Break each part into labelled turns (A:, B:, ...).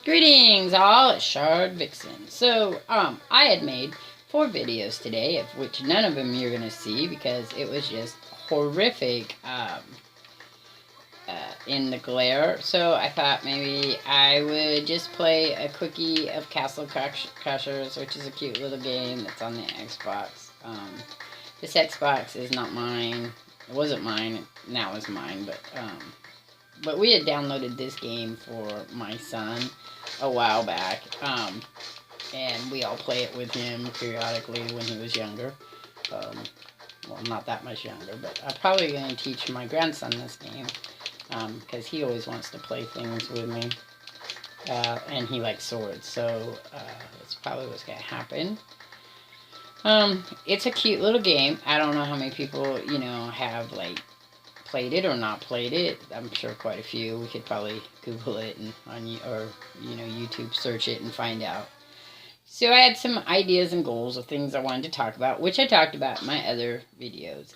A: Greetings all, it's Shard Vixen. So, I had made 4 videos today, of which none of them you're gonna see because it was just horrific, in the glare. So I thought maybe I would just play a quickie of Castle Crashers, which is a cute little game that's on the Xbox. This Xbox is not mine. It wasn't mine. Now it's mine, but we had downloaded this game for my son a while back, and we all play it with him periodically when he was younger. Well, not that much younger, but I'm probably going to teach my grandson this game because he always wants to play things with me, and he likes swords, so that's probably what's going to happen. It's a cute little game. I don't know how many people, have, like, played it or not played it. I'm sure quite a few. We could probably Google it and YouTube search it and find out. So I had some ideas and goals of things I wanted to talk about, which I talked about in my other videos.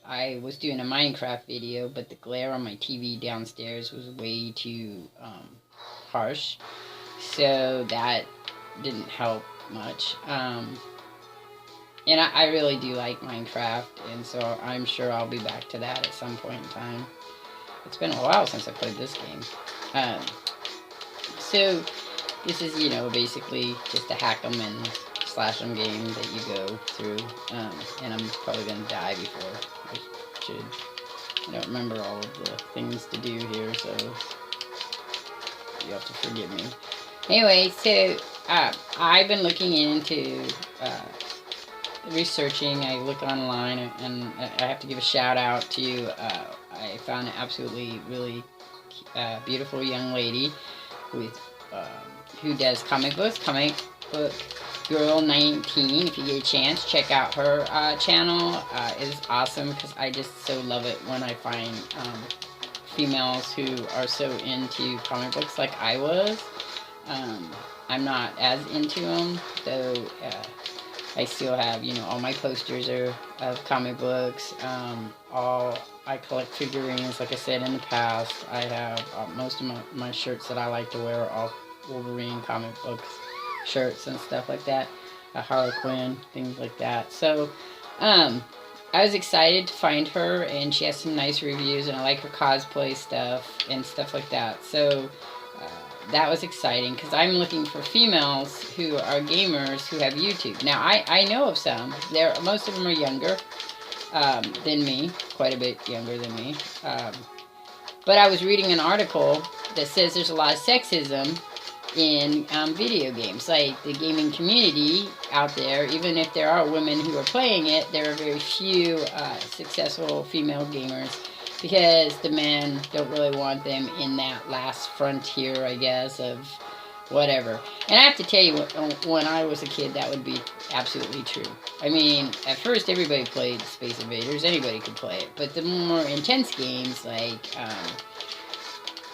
A: I was doing a Minecraft video, but the glare on my TV downstairs was way too harsh, so that didn't help much. And I really do like Minecraft, and so I'm sure I'll be back to that at some point in time. It's been a while since I played this game. So this is, basically just a hack 'em and slash 'em game that you go through. And I'm probably going to die before I should. I don't remember all of the things to do here, so you have to forgive me. Anyway, so I've been looking into researching. I look online, and I have to give a shout out to I found an absolutely really beautiful young lady with who does comic books, Comic Book Girl 19. If you get a chance, check out her channel. It is awesome because I just so love it when I find females who are so into comic books like I was. I'm not as into them, though. I still have, all my posters are of comic books. I collect figurines, like I said in the past. I have most of my shirts that I like to wear are all Wolverine comic books shirts and stuff like that. Harley Quinn, things like that. So, I was excited to find her, and she has some nice reviews, and I like her cosplay stuff and stuff like that. So, that was exciting because I'm looking for females who are gamers who have YouTube. Now, I know of some. Most of them are younger than me, quite a bit younger than me. But I was reading an article that says there's a lot of sexism in video games. Like, the gaming community out there, even if there are women who are playing it, there are very few successful female gamers, because the men don't really want them in that last frontier, I guess, of whatever. And I have to tell you, when I was a kid, that would be absolutely true. I mean, at first everybody played Space Invaders, anybody could play it, but the more intense games like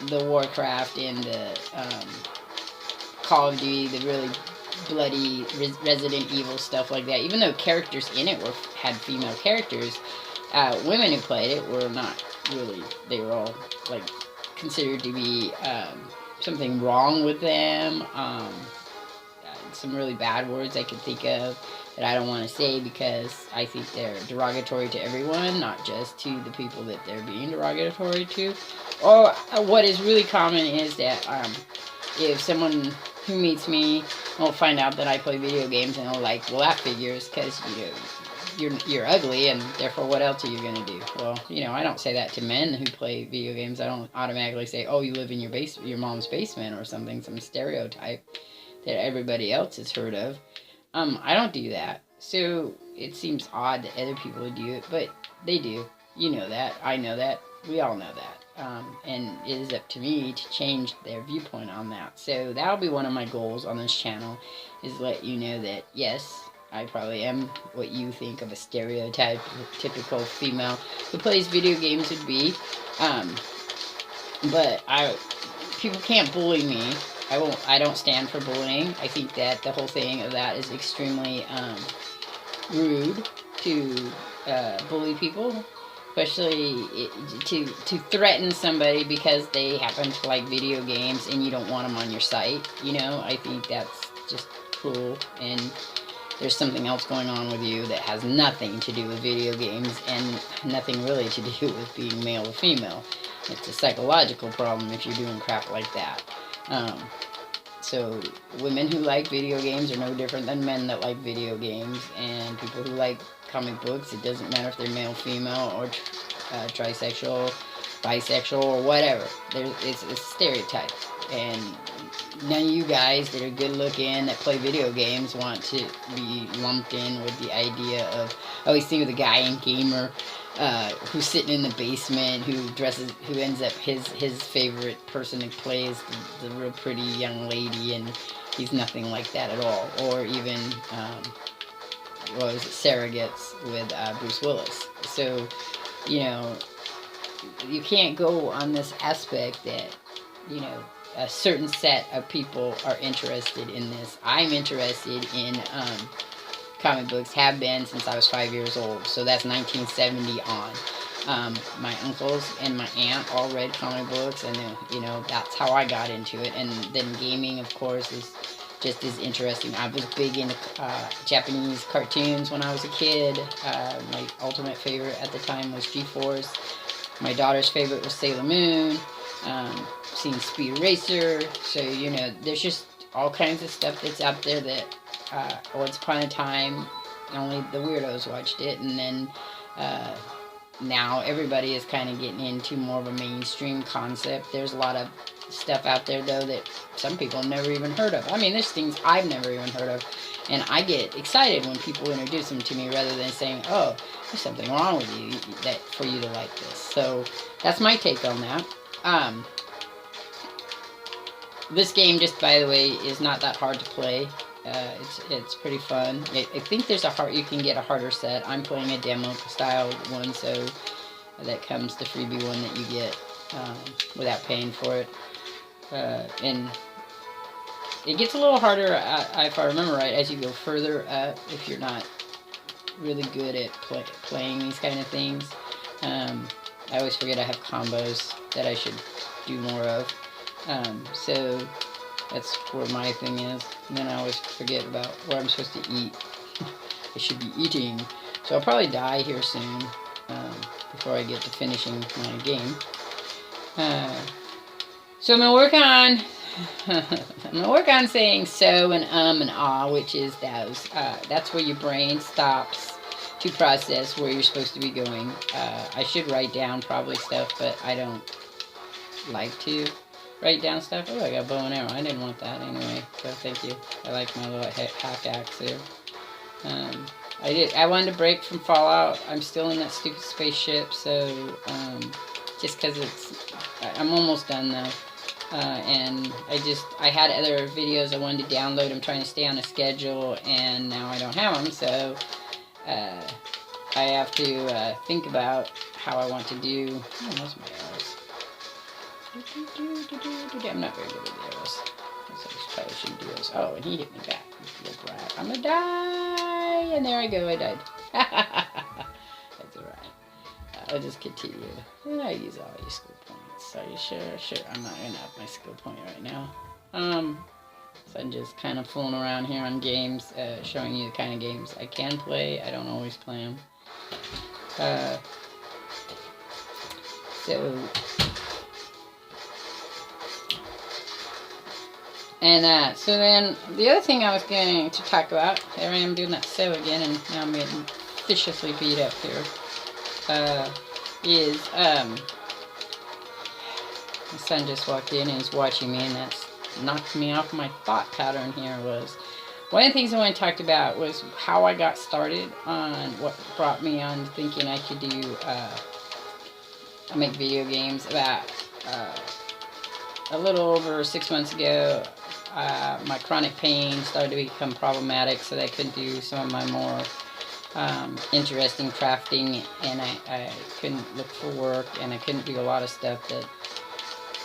A: the Warcraft and the Call of Duty, the really bloody Resident Evil stuff like that, even though characters in it had female characters, women who played it were not really. They were all like considered to be something wrong with them. Some really bad words I could think of that I don't want to say because I think they're derogatory to everyone, not just to the people that they're being derogatory to. Or what is really common is that if someone who meets me will find out that I play video games, and they'll like, well, that figures because you're ugly, and therefore what else are you going to do? Well, I don't say that to men who play video games. I don't automatically say, oh, you live in your mom's basement or something, some stereotype that everybody else has heard of. I don't do that. So it seems odd that other people would do it, but they do. You know that. I know that. We all know that. And it is up to me to change their viewpoint on that. So that'll be one of my goals on this channel, is let you know that, yes, I probably am what you think of a stereotype, typical female who plays video games would be. But people can't bully me. I don't stand for bullying. I think that the whole thing of that is extremely rude to bully people. especially to threaten somebody because they happen to like video games and you don't want them on your site. You know, I think that's just cruel, and there's something else going on with you that has nothing to do with video games and nothing really to do with being male or female. It's a psychological problem if you're doing crap like that. So women who like video games are no different than men that like video games, and people who like comic books, it doesn't matter if they're male, female, or trisexual, bisexual, or whatever. It's a stereotype, and none of you guys that are good looking that play video games want to be lumped in with the idea of, I always think of the guy in Gamer who's sitting in the basement, who ends up his favorite person who plays the real pretty young lady, and he's nothing like that at all. Or even what was it, Surrogates with Bruce Willis. So, you know, you can't go on this aspect that, you know, a certain set of people are interested in this. I'm interested in comic books, have been since I was 5 years old, so that's 1970 on. My uncles and my aunt all read comic books, and you know, that's how I got into it. And then gaming, of course, is just as interesting. I was big into Japanese cartoons when I was a kid. My ultimate favorite at the time was G-Force. My daughter's favorite was Sailor Moon. Seen Speed Racer. So, you know, there's just all kinds of stuff that's out there that once upon a time only the weirdos watched it, and then now everybody is kind of getting into more of a mainstream concept. There's a lot of stuff out there, though, that some people have never even heard of. I mean, there's things I've never even heard of, and I get excited when people introduce them to me rather than saying, oh, there's something wrong with you that for you to like this. So that's my take on that. This game, just by the way, is not that hard to play. It's pretty fun. I think there's you can get a harder set. I'm playing a demo style one, so that comes the freebie one that you get without paying for it. And it gets a little harder, if I remember right, as you go further up, if you're not really good at playing these kind of things. I always forget I have combos that I should do more of. So that's where my thing is. And then I always forget about what I'm supposed to eat. I should be eating. So I'll probably die here soon before I get to finishing my game. So I'm gonna work on saying so and and ah, which is those. That's where your brain stops to process where you're supposed to be going. I should write down probably stuff, but I don't like to write down stuff. Oh, I got a bow and arrow. I didn't want that anyway, so thank you. I like my little half axe there. I wanted to break from Fallout. I'm still in that stupid spaceship, so just because I'm almost done though. And I had other videos I wanted to download. I'm trying to stay on a schedule, and now I don't have them, so I have to think about how I want to do. Oh, those are my arrows. I'm not very good with the arrows. I probably shouldn't do those. Oh, and he hit me back. Little brat. I'm gonna die! And there I go, I died. That's alright. I'll just continue. And I use all your skill points. Are you sure? Sure, I'm not gonna up my skill point right now. So I'm just kind of fooling around here on games, showing you the kind of games I can play. I don't always play them. So then the other thing I was going to talk about, there I am doing that so again, and now I'm getting viciously beat up here, is my son just walked in and is watching me, and that's knocked me off my thought pattern here. Was one of the things I want to talk about was how I got started on what brought me on thinking I could do make video games. About a little over 6 months ago, my chronic pain started to become problematic, so that I couldn't do some of my more interesting crafting, and I couldn't look for work, and I couldn't do a lot of stuff that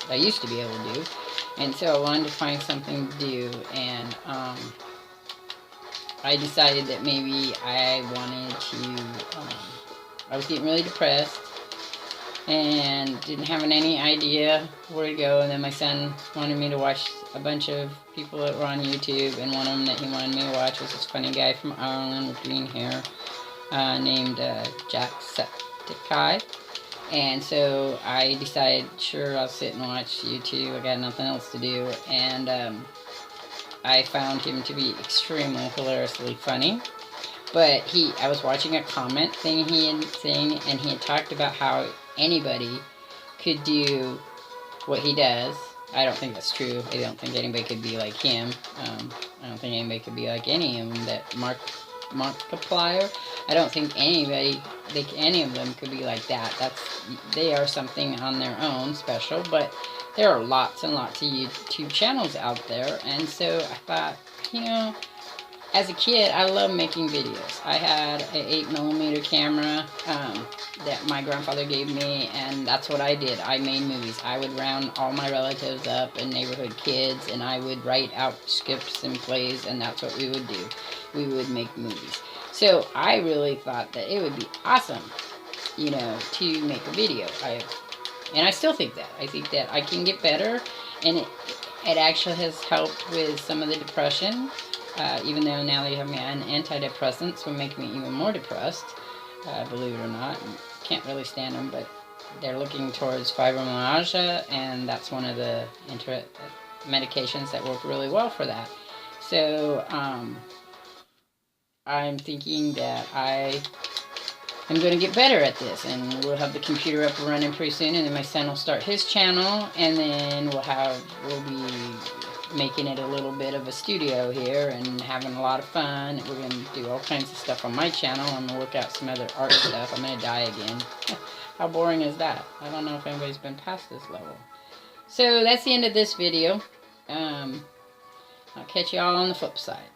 A: I used to be able to do. And so I wanted to find something to do, and I decided that maybe I wanted to, I was getting really depressed, and didn't have any idea where to go. And then my son wanted me to watch a bunch of people that were on YouTube, and one of them that he wanted me to watch was this funny guy from Ireland with green hair named Jacksepticeye. And so I decided, sure, I'll sit and watch YouTube. I got nothing else to do. And I found him to be extremely hilariously funny. But I was watching a comment thing and he had talked about how anybody could do what he does. I don't think that's true. I don't think anybody could be like him. I don't think anybody could be like any of them. That Markiplier. I don't think any of them could be like that. They are something on their own special. But there are lots and lots of YouTube channels out there, and so I thought, as a kid, I loved making videos. I had an 8mm camera that my grandfather gave me, and that's what I did. I made movies. I would round all my relatives up and neighborhood kids, and I would write out scripts and plays, and that's what we would do. We would make movies. So I really thought that it would be awesome, to make a video. And I still think that. I think that I can get better, and it actually has helped with some of the depression. Even though now they have me on antidepressants, will make me even more depressed, believe it or not. Can't really stand them, but they're looking towards fibromyalgia, and that's one of the medications that work really well for that. So I'm thinking that I'm going to get better at this, and we'll have the computer up and running pretty soon, and then my son will start his channel, and then we'll be making it a little bit of a studio here and having a lot of fun. We're going to do all kinds of stuff on my channel. I'm going to work out some other art stuff. I'm going to die again. How boring is that? I don't know if anybody's been past this level. So that's the end of this video. I'll catch you all on the flip side.